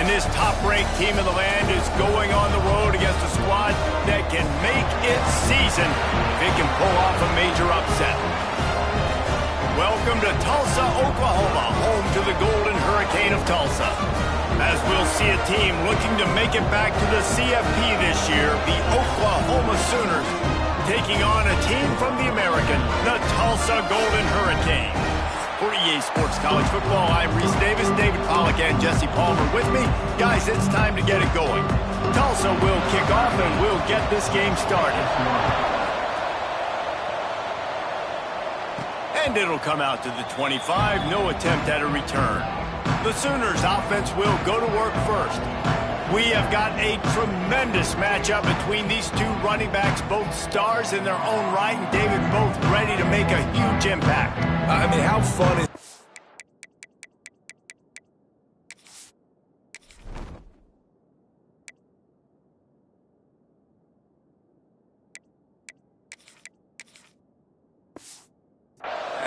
this top-ranked team in the land is going on the road against a squad that can make its season if it can pull off a major upset. Welcome to Tulsa, Oklahoma, home to the Golden Hurricane of Tulsa. As we'll see a team looking to make it back to the CFP this year, the Oklahoma Sooners taking on a team from the American, the Tulsa Golden Hurricane. For EA Sports College Football, I'm Reese Davis, David Pollack, and Jesse Palmer with me. Guys, it's time to get it going. Tulsa will kick off and we'll get this game started. And it'll come out to the 25, no attempt at a return. The Sooners offense will go to work first. We have got a tremendous matchup between these two running backs, both stars in their own right, and David, both ready to make a huge impact. I mean, how fun is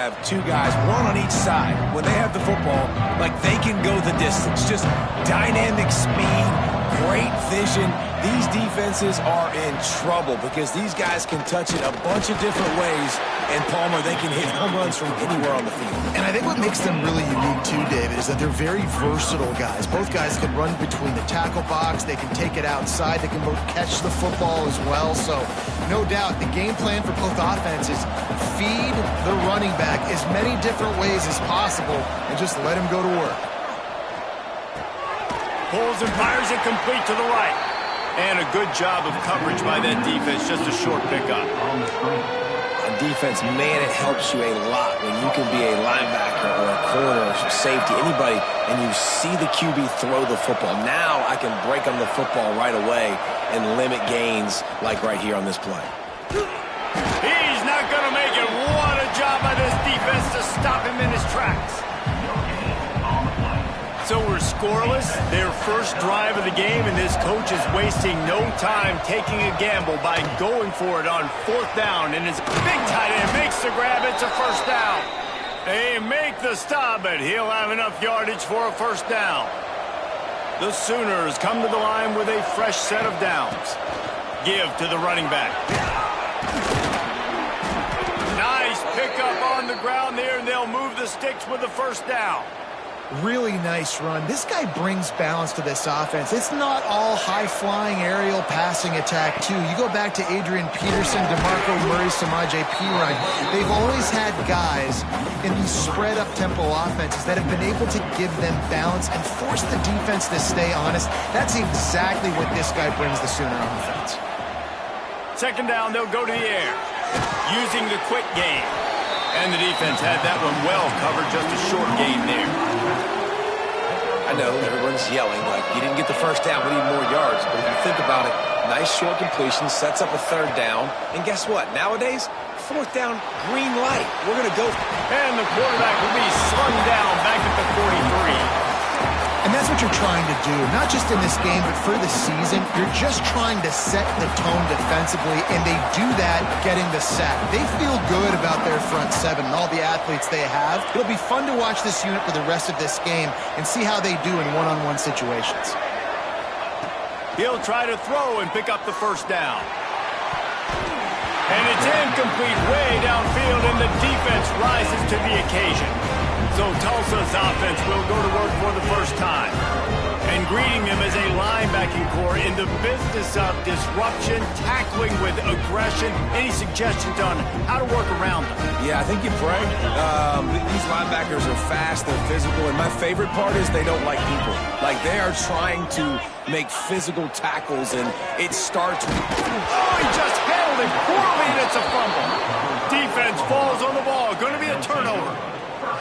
have two guys, one on each side. When they have the football, like they can go the distance. Just dynamic speed, great vision. These defenses are in trouble because these guys can touch it a bunch of different ways. And Palmer, they can hit home runs from anywhere on the field. And I think what makes them really unique too, David, is that they're very versatile guys. Both guys can run between the tackle box. They can take it outside. They can both catch the football as well. So no doubt the game plan for both offenses, feed the running back as many different ways as possible and just let him go to work. Pulls and fires it complete to the right. And a good job of coverage by that defense, just a short pickup. On defense, man, it helps you a lot when you can be a linebacker or a corner or safety, anybody, and you see the QB throw the football. Now I can break on the football right away and limit gains like right here on this play. He's not going to make it. What a job by this defense to stop him in his tracks. So we're scoreless, their first drive of the game, and this coach is wasting no time taking a gamble by going for it on fourth down. And his big tight end makes the grab. It's a first down. They make the stop, but he'll have enough yardage for a first down. The Sooners come to the line with a fresh set of downs. Give to the running back. Nice pickup on the ground there, and they'll move the sticks with the first down. Really nice run. This guy brings balance to this offense. It's not all high-flying aerial passing attack, too. You go back to Adrian Peterson, DeMarco Murray, Samaje Perine. They've always had guys in these spread-up tempo offenses that have been able to give them balance and force the defense to stay honest. That's exactly what this guy brings the Sooner offense. Second down, they'll go to the air, using the quick game. And the defense had that one well covered, just a short game there. I know everyone's yelling like you didn't get the first down, we need more yards. But if you think about it, nice short completion, sets up a third down. And guess what? Nowadays, fourth down, green light. We're going to go. And the quarterback will be slung down back at the 43. And that's what you're trying to do, not just in this game, but for the season. You're just trying to set the tone defensively, and they do that getting the sack. They feel good about their front seven and all the athletes they have. It'll be fun to watch this unit for the rest of this game and see how they do in one-on-one situations. He'll try to throw and pick up the first down. And it's incomplete way downfield, and the defense rises to the occasion. So Tulsa's offense will go to work for the first time. And greeting them as a linebacking core in the business of disruption, tackling with aggression. Any suggestions on how to work around them? Yeah, I think you pray. These linebackers are fast, they're physical, and my favorite part is they don't like people. Like, they are trying to make physical tackles, and it starts with... Oh, he just held it poorly, and it's a fumble. Defense falls on the ball. Going to be a turnover.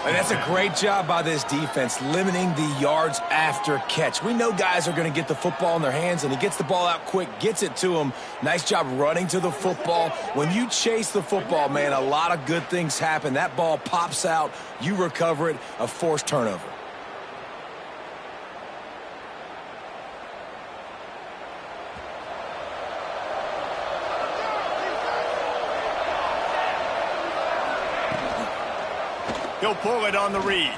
And that's a great job by this defense, limiting the yards after catch. We know guys are going to get the football in their hands, and he gets the ball out quick, gets it to him. Nice job running to the football. When you chase the football, man, a lot of good things happen. That ball pops out, you recover it, a forced turnover. He'll pull it on the read.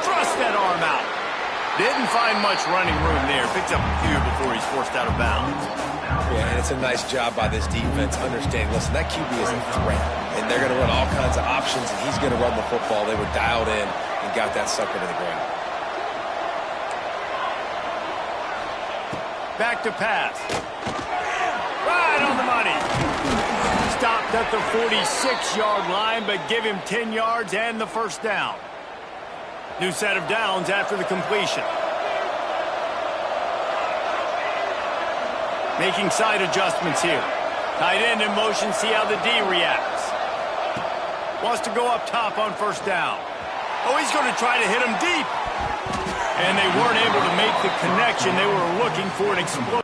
Thrust that arm out. Didn't find much running room there. Picks up a few before he's forced out of bounds. Yeah, and it's a nice job by this defense understanding, listen, that QB is a threat, and they're going to run all kinds of options, and he's going to run the football. They were dialed in and got that sucker to the ground. Back to pass. Right on the money. Stopped at the 46-yard line, but give him 10 yards and the first down. New set of downs after the completion. Making side adjustments here. Tight end in motion, see how the D reacts. Wants to go up top on first down. Oh, he's going to try to hit him deep. And they weren't able to make the connection. They were looking for an explosion.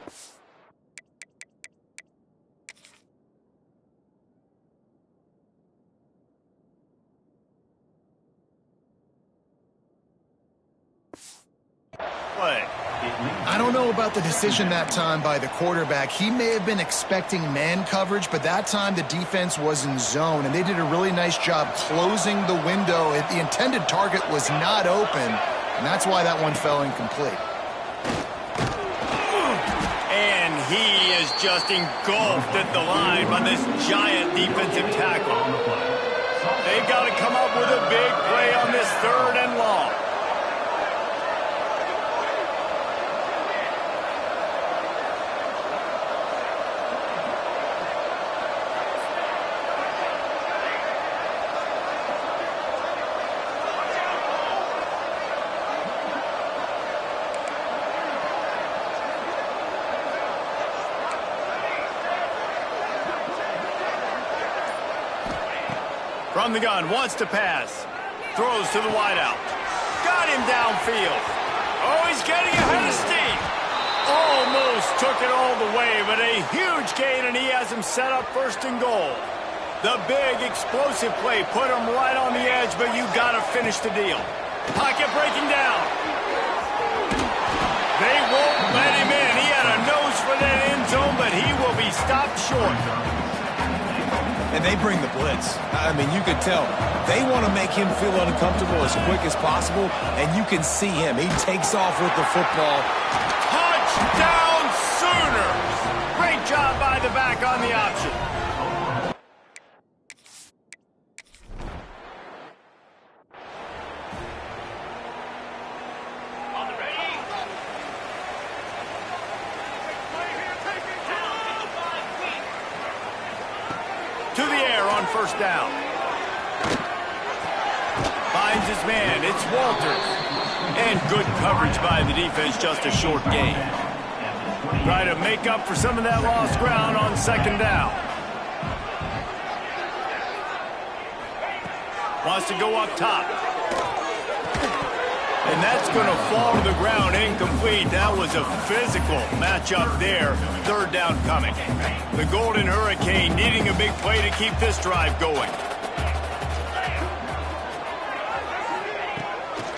I don't know about the decision that time by the quarterback. He may have been expecting man coverage, but that time the defense was in zone, and they did a really nice job closing the window. The intended target was not open, and that's why that one fell incomplete. And he is just engulfed at the line by this giant defensive tackle. They've got to come up with a big play on this 3rd and long. From the gun, wants to pass. Throws to the wideout. Got him downfield. Oh, he's getting ahead of steam. Almost took it all the way, but a huge gain, and he has him set up 1st and goal. The big explosive play put him right on the edge, but you got to finish the deal. Pocket breaking down. They won't let him in. He had a nose for that end zone, but he will be stopped short. And they bring the blitz. I mean, you could tell. They want to make him feel uncomfortable as quick as possible, and you can see him. He takes off with the football. Touchdown Sooners! Great job by the back on the option. To the air on first down. Finds his man. It's Walters. And good coverage by the defense, just a short gain. Try to make up for some of that lost ground on 2nd down. Wants to go up top. And that's going to fall to the ground incomplete. That was a physical matchup there. 3rd down coming. The Golden Hurricane needing a big play to keep this drive going.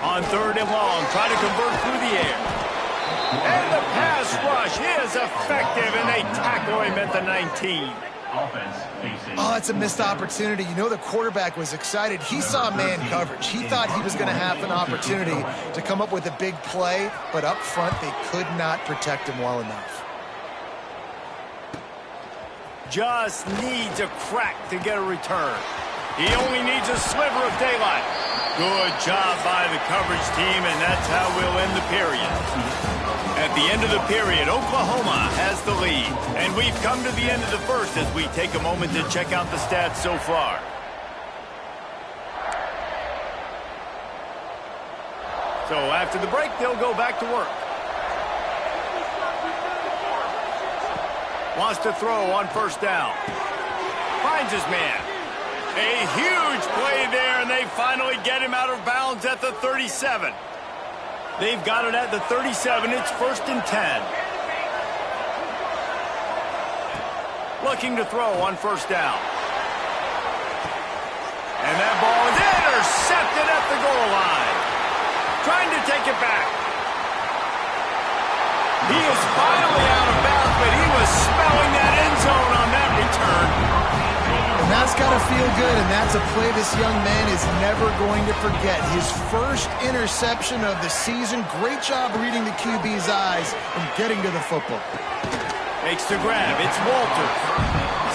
On 3rd and long, try to convert through the air. And the pass rush is effective, and they tackle him at the 19. Oh, it's a missed opportunity. You know, the quarterback was excited. He saw man coverage. He thought he was going to have an opportunity to come up with a big play, but up front, they could not protect him well enough. Just needs a crack to get a return. He only needs a sliver of daylight. Good job by the coverage team, and that's how we'll end the period. At the end of the period, Oklahoma has the lead. And we've come to the end of the first as we take a moment to check out the stats so far. So after the break, they'll go back to work. Wants to throw on first down. Finds his man. A huge play there, and they finally get him out of bounds at the 37. They've got it at the 37. It's 1st and 10. Looking to throw on first down. And that ball is intercepted at the goal line. Trying to take it back. He is finally out of bounds, but he was smelling that end zone on that return. And That's got to feel good, and that's a play this young man is never going to forget. His first interception of the season. Great job reading the QB's eyes and getting to the football. Makes the grab. It's Walters.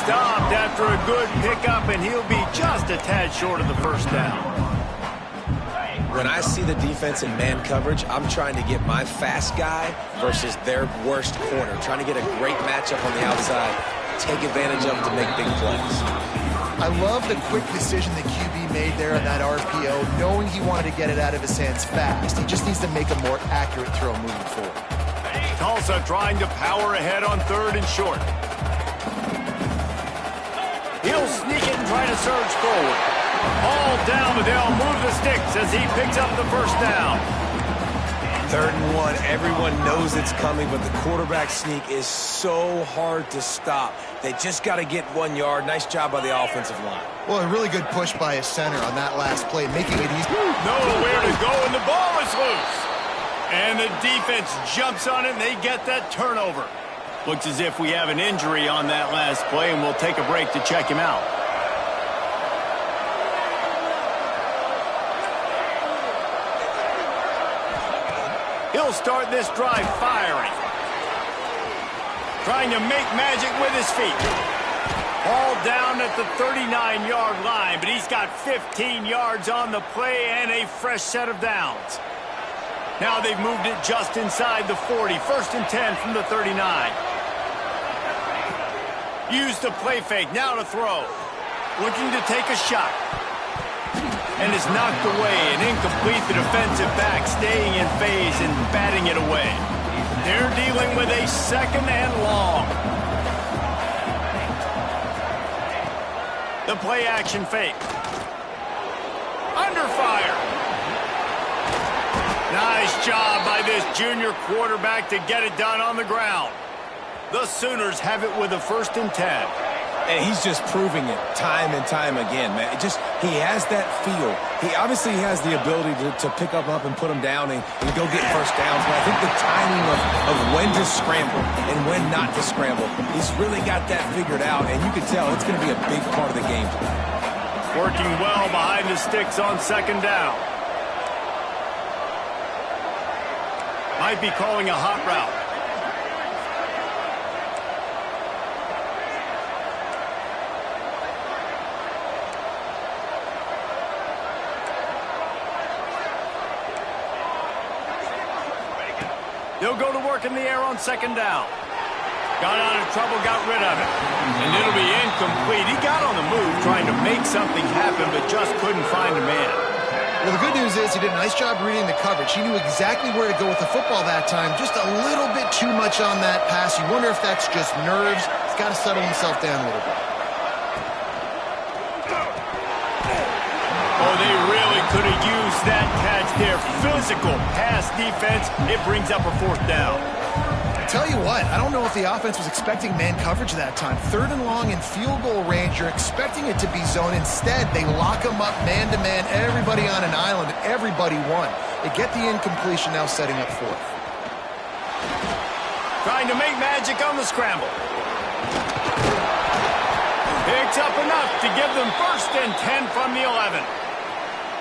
Stopped after a good pickup, and he'll be just a tad short of the first down. When I see the defense in man coverage, I'm trying to get my fast guy versus their worst corner. Trying to get a great matchup on the outside, take advantage of it to make big plays. I love the quick decision the QB made there on that RPO, knowing he wanted to get it out of his hands fast. He just needs to make a more accurate throw moving forward. Tulsa trying to power ahead on 3rd and short. He'll sneak it and try to surge forward. All down, but they'll move the sticks as he picks up the first down. 3rd and 1, everyone knows it's coming, but the quarterback sneak is so hard to stop. They just got to get 1 yard. Nice job by the offensive line. Well, a really good push by his center on that last play, making it easy. Nowhere to go, and the ball is loose. And the defense jumps on it, and they get that turnover. Looks as if we have an injury on that last play, and we'll take a break to check him out. He'll start this drive firing. Trying to make magic with his feet. Ball down at the 39-yard line, but he's got 15 yards on the play and a fresh set of downs. Now they've moved it just inside the 40. 1st and 10 from the 39. Use the play fake. Now to throw. Looking to take a shot. And is knocked away and incomplete. The defensive back staying in phase and batting it away. They're dealing with a 2nd and long. The play action fake. Under fire. Nice job by this junior quarterback to get it done on the ground. The Sooners have it with a 1st and 10. And he's just proving it time and time again, man. He has that feel. He obviously has the ability to pick up and put him down and go get first downs. But I think the timing of when to scramble and when not to scramble, he's really got that figured out. And you can tell it's going to be a big part of the game. Working well behind the sticks on 2nd down. Might be calling a hot route. They'll go to work in the air on 2nd down. Got out of trouble, got rid of it. And it'll be incomplete. He got on the move trying to make something happen, but just couldn't find a man. Well, the good news is he did a nice job reading the coverage. He knew exactly where to go with the football that time. Just a little bit too much on that pass. You wonder if that's just nerves. He's got to settle himself down a little bit. Oh, they really could have used that catch there. Physical pass defense. It brings up a 4th down. Tell you what, I don't know if the offense was expecting man coverage that time. 3rd and long in field goal range, you're expecting it to be zone. Instead, they lock them up man-to-man, everybody on an island, and everybody won. They get the incompletion, now setting up 4th. Trying to make magic on the scramble. Picks up enough to give them 1st and 10 from the 11.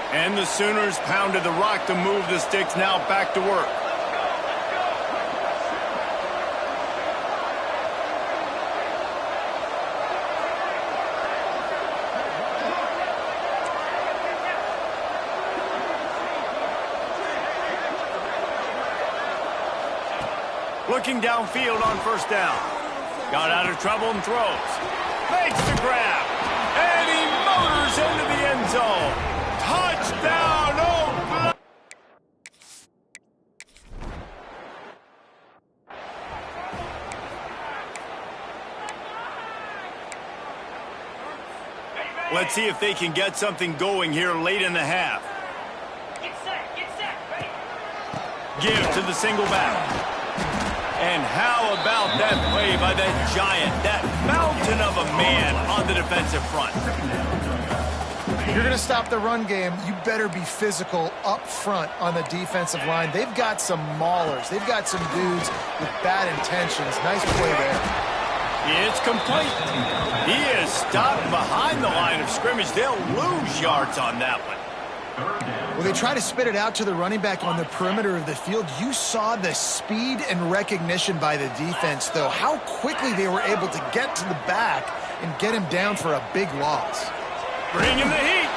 And the Sooners pounded the rock to move the sticks, now back to work. Looking downfield on 1st down. Got out of trouble and throws. Makes the grab. And he motors into the end zone. Touchdown, Oakland! Let's see if they can get something going here late in the half. Give to the single back. And how about that play by that giant, that mountain of a man on the defensive front? If you're going to stop the run game, you better be physical up front on the defensive line. They've got some maulers. They've got some dudes with bad intentions. Nice play there. It's complete. He is stopped behind the line of scrimmage. They'll lose yards on that one. Well, they try to spit it out to the running back on the perimeter of the field. You saw the speed and recognition by the defense, though. How quickly they were able to get to the back and get him down for a big loss. Bringing the heat.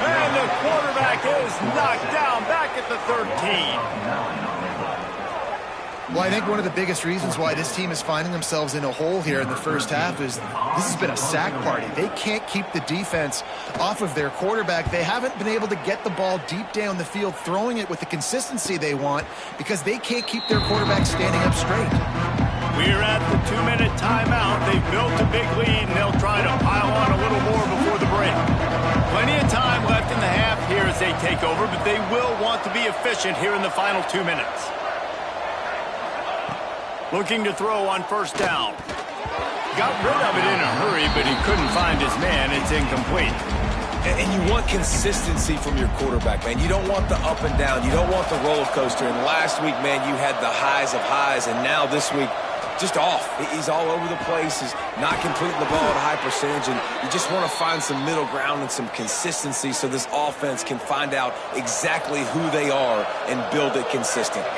And the quarterback is knocked down back at the 13. Well, I think one of the biggest reasons why this team is finding themselves in a hole here in the first half is this has been a sack party. They can't keep the defense off of their quarterback. They haven't been able to get the ball deep down the field, throwing it with the consistency they want because they can't keep their quarterback standing up straight. We're at the 2-minute timeout. They've built a big lead, and they'll try to pile on a little more before the break. Plenty of time left in the half here as they take over, but they will want to be efficient here in the final 2 minutes. Looking to throw on first down. Got rid of it in a hurry, but he couldn't find his man. It's incomplete. And you want consistency from your quarterback, man. You don't want the up and down. You don't want the roller coaster. And last week, man, you had the highs of highs, and now this week, just off. He's all over the place. He's not completing the ball at a high percentage, and you just want to find some middle ground and some consistency so this offense can find out exactly who they are and build it consistently.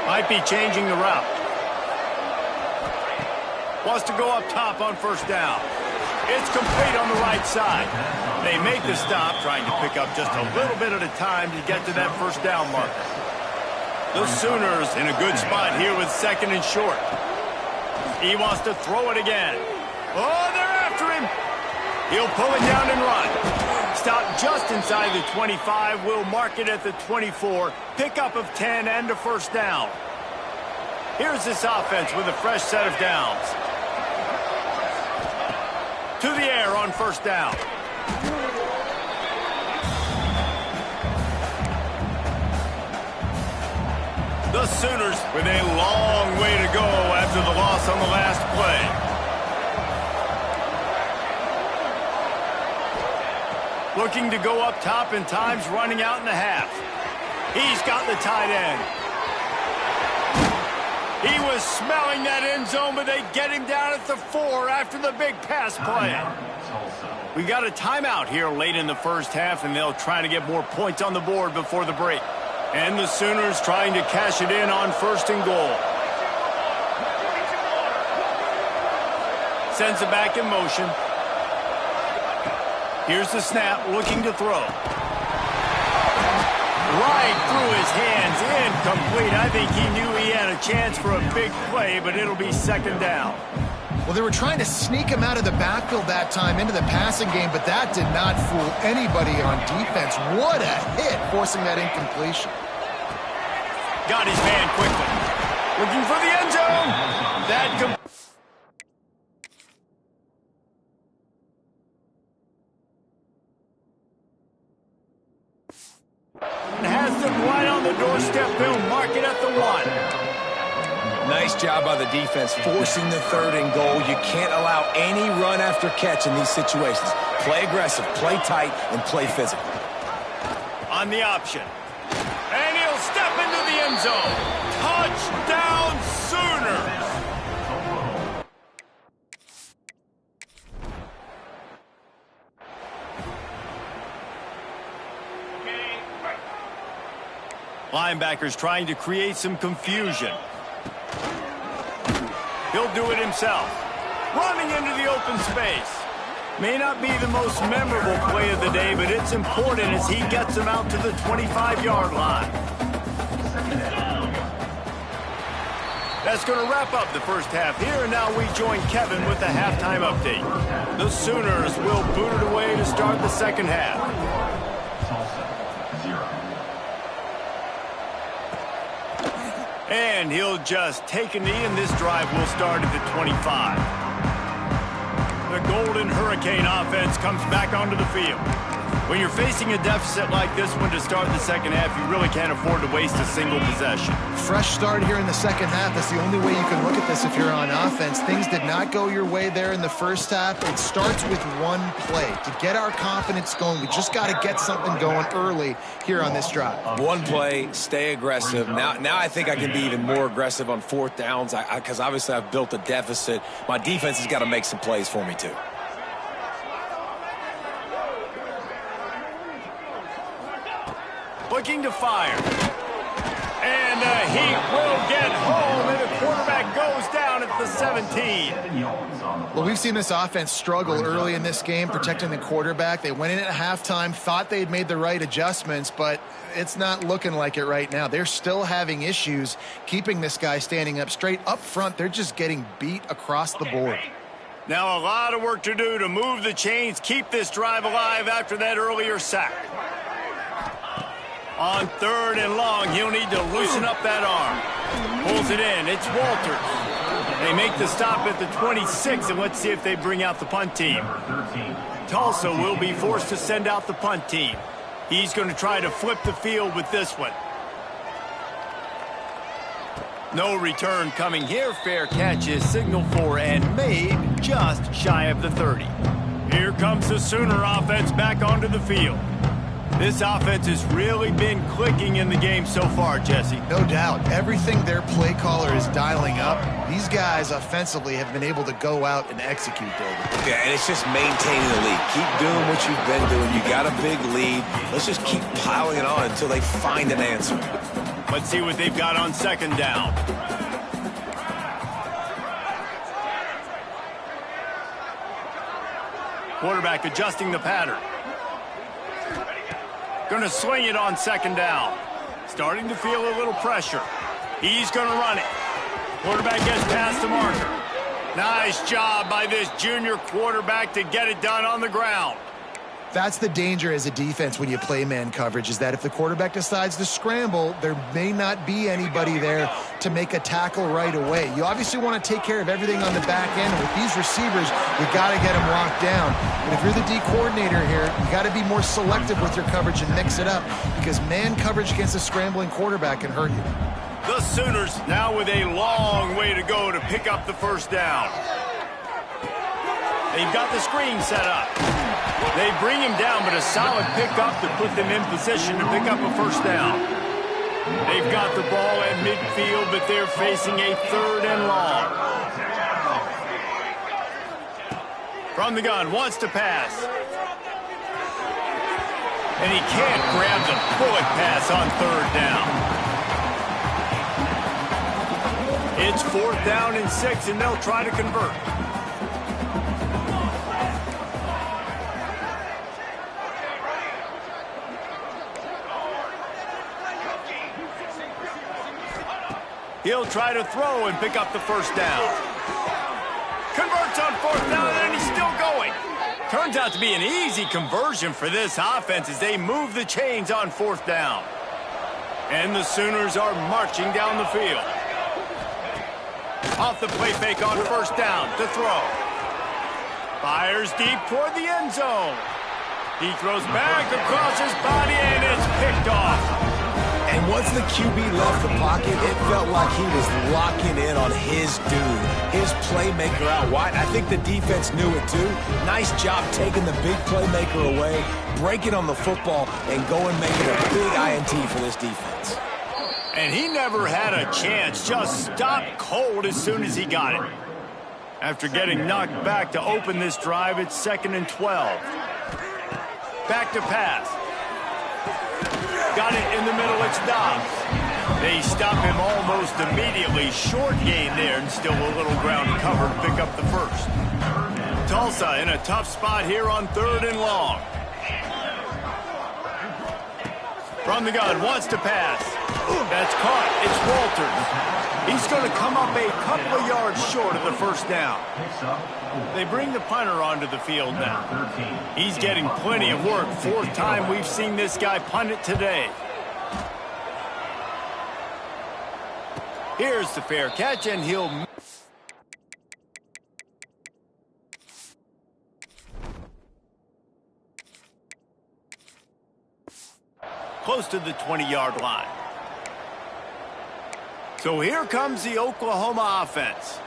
Might be changing the route. Wants to go up top on first down. It's complete on the right side. They make the stop, trying to pick up just a little bit at a time to get to that first down marker. The Sooners in a good spot here with second and short. He wants to throw it again. Oh, they're after him. He'll pull it down and run. Stop just inside the 25. We'll mark it at the 24. Pickup of 10 and a first down. Here's this offense with a fresh set of downs. To the air on first down. The Sooners with a long way to go after the loss on the last play. Looking to go up top, and time's running out in the half. He's got the tight end. He was smelling that end zone, but they get him down at the 4 after the big pass play. We got a timeout here late in the first half, and they'll try to get more points on the board before the break. And the Sooners trying to cash it in on first and goal. Sends it back in motion. Here's the snap, looking to throw. Right through his hands, incomplete. I think he knew he had a chance for a big play, but it'll be second down. Well, they were trying to sneak him out of the backfield that time into the passing game, but that did not fool anybody on defense. What a hit, forcing that incompletion. Got his man quickly. Looking for the end zone. That has them right on the doorstep. They'll mark it at the 1. Nice job by the defense forcing the third and goal. You can't allow any run after catch in these situations. Play aggressive, play tight, and play physical. On the option. And he'll step into the end zone. Touchdown Sooners! Linebackers trying to create some confusion. He'll do it himself. Running into the open space. May not be the most memorable play of the day, but it's important as he gets him out to the 25-yard line. That's going to wrap up the first half here, and now we join Kevin with the halftime update. The Sooners will boot it away to start the second half. And he'll just take a knee, and this drive will start at the 25. The Golden Hurricane offense comes back onto the field. When you're facing a deficit like this one to start the second half, you really can't afford to waste a single possession. Fresh start here in the second half. That's the only way you can look at this if you're on offense. Things did not go your way there in the first half. It starts with one play. To get our confidence going, we just got to get something going early here on this drive. One play, stay aggressive. Now I think I can be even more aggressive on fourth downs because obviously I've built a deficit. My defense has got to make some plays for me too. Looking to fire. And he will get home, and the quarterback goes down at the 17. Well, we've seen this offense struggle early in this game, protecting the quarterback. They went in at halftime, thought they'd made the right adjustments, but it's not looking like it right now. They're still having issues keeping this guy standing up straight. Up front, they're just getting beat across the board. Now a lot of work to do to move the chains, keep this drive alive after that earlier sack. On 3rd and long, he'll need to loosen up that arm. Pulls it in. It's Walters. They make the stop at the 26, and let's see if they bring out the punt team. Tulsa will be forced to send out the punt team. He's going to try to flip the field with this one. No return coming here. Fair catch is signaled for and made just shy of the 30. Here comes the Sooner offense back onto the field. This offense has really been clicking in the game so far, Jesse. No doubt. Everything their play caller is dialing up, these guys offensively have been able to go out and execute, David. Yeah, and it's just maintaining the lead. Keep doing what you've been doing. You got a big lead. Let's just keep piling it on until they find an answer. Let's see what they've got on 2nd down. Quarterback adjusting the pattern. Going to swing it on 2nd down. Starting to feel a little pressure. He's going to run it. Quarterback gets past the marker. Nice job by this junior quarterback to get it done on the ground. That's the danger as a defense when you play man coverage, is that if the quarterback decides to scramble, there may not be anybody there to make a tackle right away. You obviously want to take care of everything on the back end. With these receivers, you got to get them locked down. But if you're the D coordinator here, you got to be more selective with your coverage and mix it up, because man coverage against a scrambling quarterback can hurt you. The Sooners now with a long way to go to pick up the 1st down. They've got the screen set up. They bring him down, but a solid pickup to put them in position to pick up a 1st down. They've got the ball at midfield, but they're facing a 3rd and long. From the gun, wants to pass. And he can't grab the bullet pass on 3rd down. It's 4th down and 6, and they'll try to convert. He'll try to throw and pick up the 1st down. Converts on 4th down, and he's still going. Turns out to be an easy conversion for this offense as they move the chains on 4th down. And the Sooners are marching down the field. Off the play fake on 1st down to throw. Fires deep toward the end zone. He throws back across his body, and it's picked off. And once the QB left the pocket, it felt like he was locking in on his dude, his playmaker out wide. I think the defense knew it too. Nice job taking the big playmaker away, breaking on the football, and going making a big INT for this defense. And he never had a chance, just stopped cold as soon as he got it. After getting knocked back to open this drive, it's 2nd and 12. Back to pass. Got it in the middle, it's Dobbs. They stop him almost immediately. Short gain there, and still a little ground cover to pick up the 1st. Tulsa in a tough spot here on 3rd and long. From the gun, wants to pass. That's caught, it's Walters. He's going to come up a couple of yards short of the 1st down. They bring the punter onto the field now. He's getting plenty of work. 4th time we've seen this guy punt it today. Here's the fair catch, and he'll... close to the 20-yard line. So here comes the Oklahoma offense.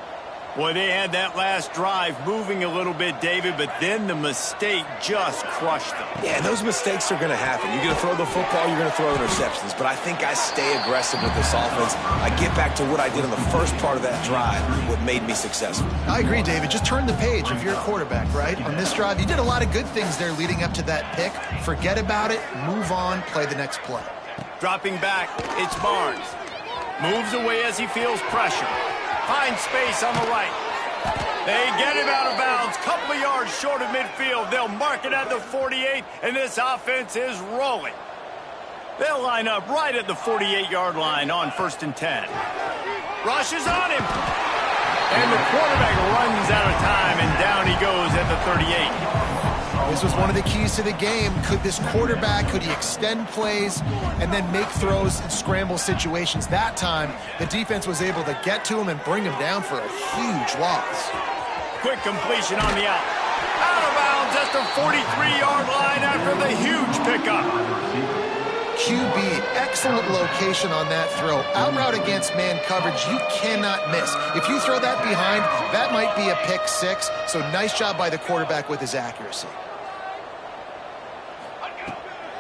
Boy, they had that last drive moving a little bit, David, but then the mistake just crushed them. Yeah, those mistakes are going to happen. You're going to throw the football, you're going to throw interceptions. But I think I stay aggressive with this offense. I get back to what I did in the first part of that drive, what made me successful. I agree, David. Just turn the page if you're a quarterback, right? On this drive, you did a lot of good things there leading up to that pick. Forget about it, move on, play the next play. Dropping back, it's Barnes. Moves away as he feels pressure. Finds space on the right. They get him out of bounds. Couple of yards short of midfield. They'll mark it at the 48, and this offense is rolling. They'll line up right at the 48-yard line on 1st and 10. Rushes on him. And the quarterback runs out of time, and down he goes at the 38. This was one of the keys to the game. Could this quarterback, could he extend plays and then make throws in scramble situations? That time, the defense was able to get to him and bring him down for a huge loss. Quick completion on the out. Out of bounds at the 43-yard line after the huge pickup. QB, excellent location on that throw. Out route against man coverage, you cannot miss. If you throw that behind, that might be a pick six. So nice job by the quarterback with his accuracy.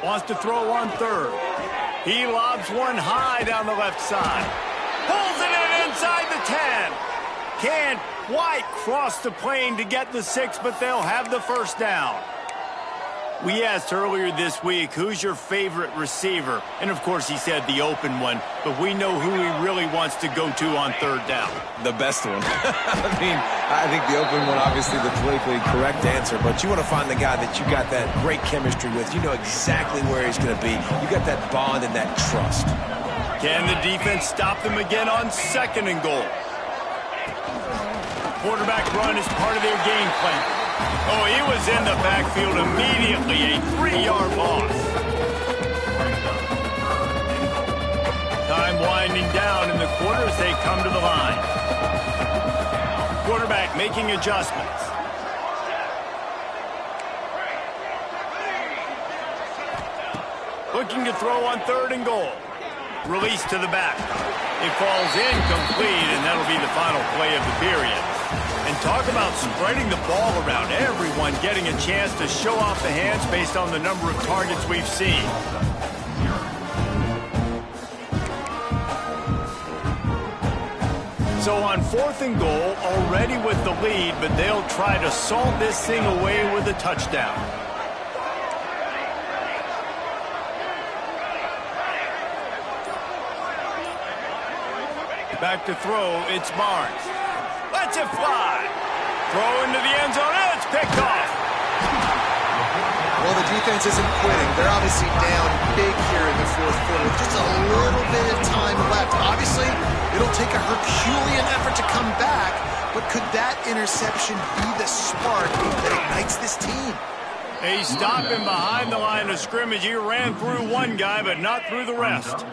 Wants to throw on 3rd. He lobs one high down the left side. Pulls it in inside the 10. Can't quite cross the plane to get the 6, but they'll have the first down. We asked earlier this week, who's your favorite receiver? And, of course, he said the open one, but we know who he really wants to go to on 3rd down. The best one. I think the open one, obviously the politically correct answer, but you want to find the guy that you got that great chemistry with. You know exactly where he's going to be. You got that bond and that trust. Can the defense stop them again on 2nd and goal? Quarterback run is part of their game plan. Oh, he was in the backfield immediately, a 3-yard loss. Time winding down in the quarter as they come to the line. Quarterback making adjustments. Looking to throw on 3rd and goal. Release to the back. It falls incomplete, and that'll be the final play of the period. And talk about spreading the ball around. Everyone getting a chance to show off the hands based on the number of targets we've seen. So on 4th and goal, already with the lead, but they'll try to salt this thing away with a touchdown. Back to throw, it's Barnes. Lets it fly. Throw into the end zone, and it's picked off. Well, the defense isn't quitting. They're obviously down big here in the 4th quarter with just a little bit of time left. Obviously, it'll take a Herculean effort to come back, but could that interception be the spark that ignites this team? They stop him behind the line of scrimmage. He ran through one guy, but not through the rest.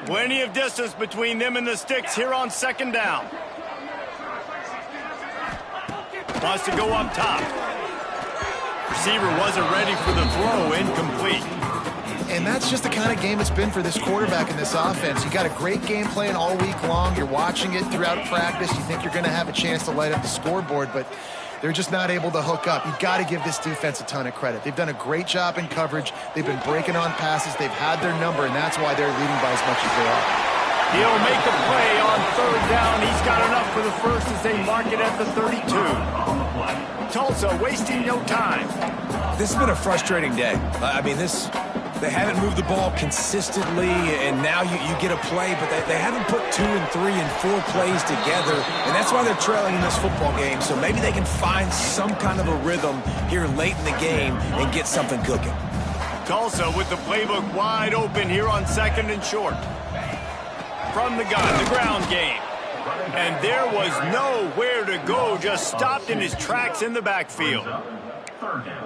Plenty of distance between them and the sticks here on 2nd down. Wants to go up top. Receiver wasn't ready for the throw, incomplete. And that's just the kind of game it's been for this quarterback in this offense. You got a great game plan all week long. You're watching it throughout practice. You think you're going to have a chance to light up the scoreboard, but they're just not able to hook up. You've got to give this defense a ton of credit. They've done a great job in coverage. They've been breaking on passes. They've had their number, and that's why they're leading by as much as they are. He'll make a play on 3rd down. He's got enough for the first as they mark it at the 32. Tulsa wasting no time. This has been a frustrating day. They haven't moved the ball consistently, and now you get a play, but they haven't put 2 and 3 and 4 plays together, and that's why they're trailing in this football game. So maybe they can find some kind of a rhythm here late in the game and get something cooking. Tulsa with the playbook wide open here on 2nd and short. From the gun, the ground game. And there was nowhere to go, just stopped in his tracks in the backfield.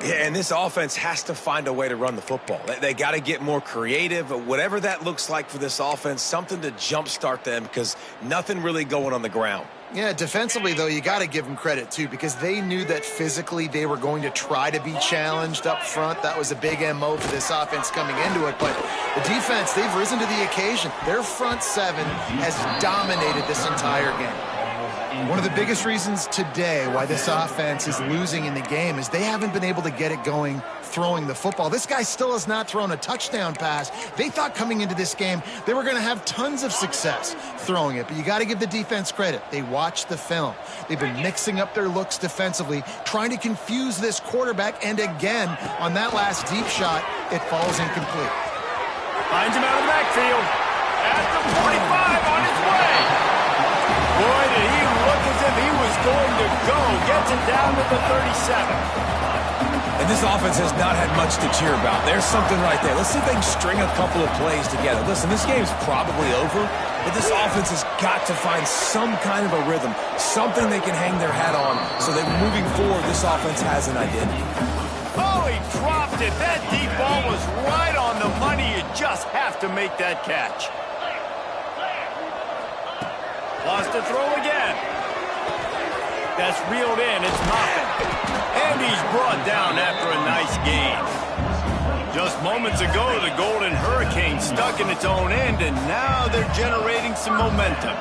Yeah, and this offense has to find a way to run the football. They got to get more creative, whatever that looks like for this offense, something to jumpstart them because nothing really going on the ground. Yeah, defensively, though, you got to give them credit, too, because they knew that physically they were going to try to be challenged up front. That was a big MO for this offense coming into it. But the defense, they've risen to the occasion. Their front seven has dominated this entire game. One of the biggest reasons today why this offense is losing in the game is they haven't been able to get it going throwing the football. This guy still has not thrown a touchdown pass. They thought coming into this game they were going to have tons of success throwing it, but you got to give the defense credit. They watched the film. They've been mixing up their looks defensively, trying to confuse this quarterback, and again, on that last deep shot, it falls incomplete. Finds him out of the backfield. At the 45 on his way. Boy, did he look as if he was going to go. Gets it down to the 37. And this offense has not had much to cheer about. There's something right there. Let's see if they can string a couple of plays together. Listen, this game's probably over, but this offense has got to find some kind of a rhythm, something they can hang their hat on so that moving forward, this offense has an identity. Oh, he dropped it. That deep ball was right on the money. You just have to make that catch. Lost to throw again. That's reeled in. It's Moffitt. And he's brought down after a nice gain. Just moments ago, the Golden Hurricane stuck in its own end, and now they're generating some momentum.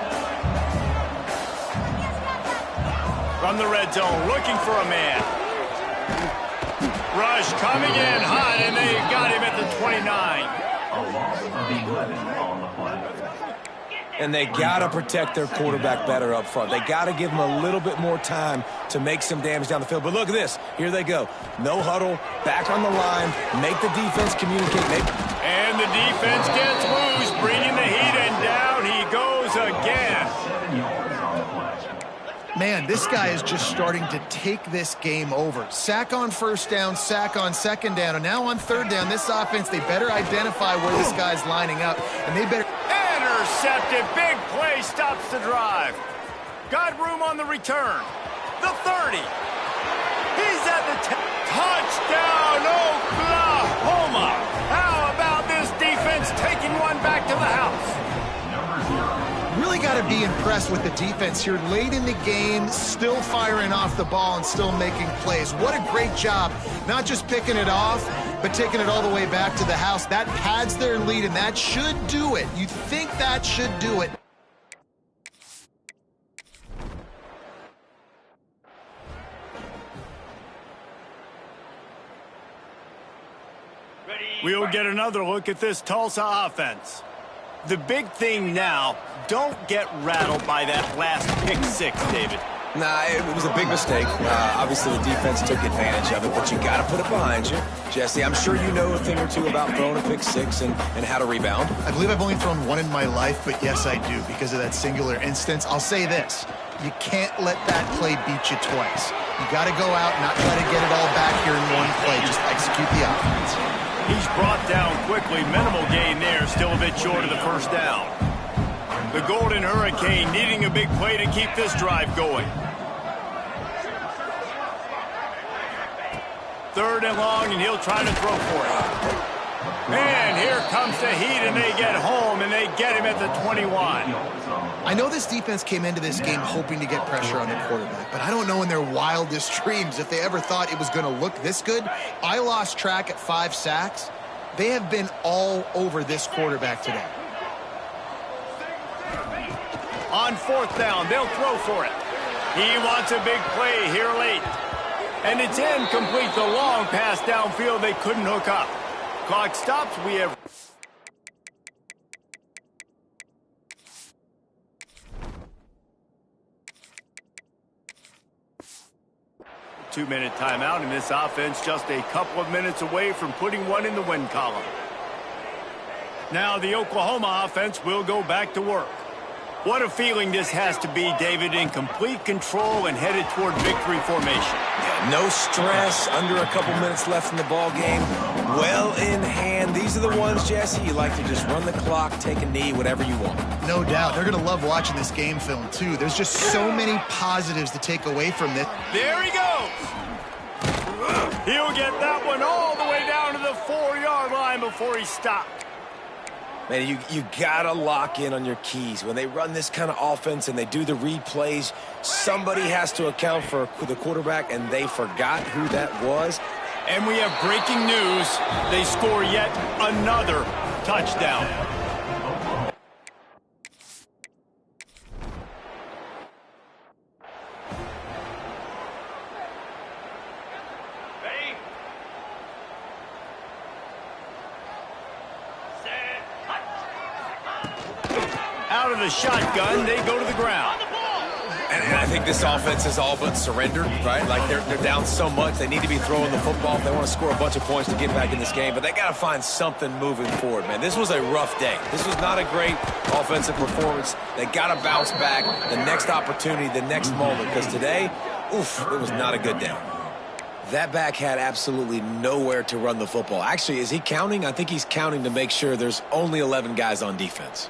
From the red zone, looking for a man. Rush coming in hot, and they got him at the 29. A loss of 11 on the play. And they got to protect their quarterback better up front. They got to give him a little bit more time to make some damage down the field. But look at this. Here they go. No huddle, back on the line, make the defense communicate. And the defense gets loose, bringing the heat, and down he goes again. 7 yards on the play. Man, this guy is just starting to take this game over. Sack on first down, sack on second down, and now on third down, this offense, they better identify where this guy's lining up, and they better... Intercepted. Big play stops the drive. Got room on the return. The 30. He's at the 10. Touchdown, Oklahoma. How about this defense taking one back to the house? Really got to be impressed with the defense here. Late in the game, still firing off the ball and still making plays. What a great job. Not just picking it off, but taking it all the way back to the house. That pads their lead, and that should do it. You think that should do it. We'll get another look at this Tulsa offense. The big thing now, don't get rattled by that last pick six, David. Nah, it was a big mistake. Obviously, the defense took advantage of it, but you got to put it behind you. Jesse, I'm sure you know a thing or two about throwing a pick six and how to rebound. I believe I've only thrown one in my life, but yes, I do, because of that singular instance. I'll say this. You can't let that play beat you twice. You got to go out and not try to get it all back here in one play. Just execute the offense. He's brought down quickly. Minimal gain there. Still a bit short of the first down. The Golden Hurricane needing a big play to keep this drive going. Third and long, and he'll try to throw for it. And here comes the heat, and they get home, and they get him at the 21. I know this defense came into this game hoping to get pressure on the quarterback, but I don't know in their wildest dreams if they ever thought it was going to look this good. I lost track at 5 sacks. They have been all over this quarterback today. On fourth down, they'll throw for it. He wants a big play here late. And it's incomplete. The long pass downfield they couldn't hook up. Clock stops. We have... Two-minute timeout, and this offense just a couple of minutes away from putting one in the win column. Now the Oklahoma offense will go back to work. What a feeling this has to be, David, in complete control and headed toward victory formation. Yeah, no stress, under a couple minutes left in the ball game. Well in hand. These are the ones, Jesse, you like to just run the clock, take a knee, whatever you want. No doubt. They're going to love watching this game film, too. There's just so many positives to take away from this. There he goes. He'll get that one all the way down to the 4-yard line before he stopped. Man, you got to lock in on your keys. When they run this kind of offense and they do the replays, somebody has to account for the quarterback, and they forgot who that was. And we have breaking news. They score yet another touchdown. Out of the shotgun, they go to the ground. And I think this offense is all but surrendered, right? Like they're down so much, they need to be throwing the football if they want to score a bunch of points to get back in this game. But they got to find something moving forward, man. This was a rough day. This was not a great offensive performance. They got to bounce back the next opportunity, the next moment. Because today, oof, it was not a good day. That back had absolutely nowhere to run the football. Actually, is he counting? I think he's counting to make sure there's only 11 guys on defense.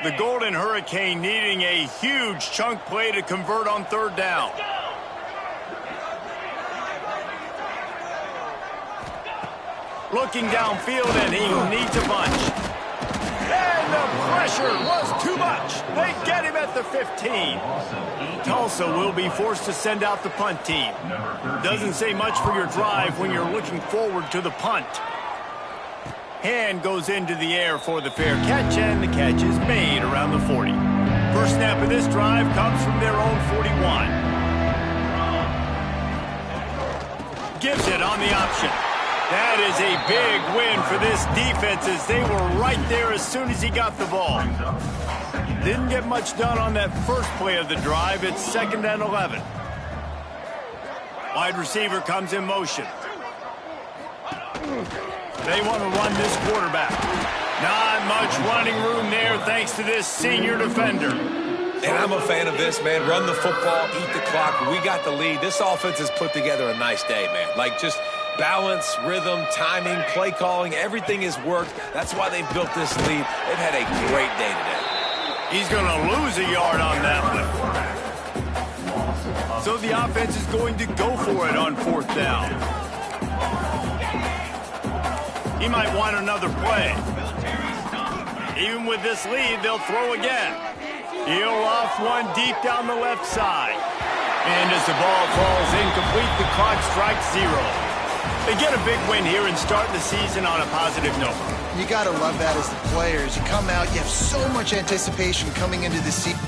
The Golden Hurricane needing a huge chunk play to convert on third down. Looking downfield, and he needs a bunch. And the pressure was too much. They get him at the 15. Tulsa will be forced to send out the punt team. Doesn't say much for your drive when you're looking forward to the punt. Hand goes into the air for the fair catch, and the catch is made around the 40. First snap of this drive comes from their own 41. Gives it on the option. That is a big win for this defense, as they were right there as soon as he got the ball. Didn't get much done on that first play of the drive. It's 2nd and 11. Wide receiver comes in motion. They want to run this quarterback. Not much running room there thanks to this senior defender. And I'm a fan of this, man. Run the football, eat the clock. We got the lead. This offense has put together a nice day, man. Like just balance, rhythm, timing, play calling, everything has worked. That's why they've built this lead. They've had a great day today. He's going to lose a yard on that one. So the offense is going to go for it on 4th down. He might want another play. Even with this lead, they'll throw again. He'll off one deep down the left side. And as the ball falls incomplete, the clock strikes 0. They get a big win here and start the season on a positive note. You got to love that as the players. You come out, you have so much anticipation coming into the season.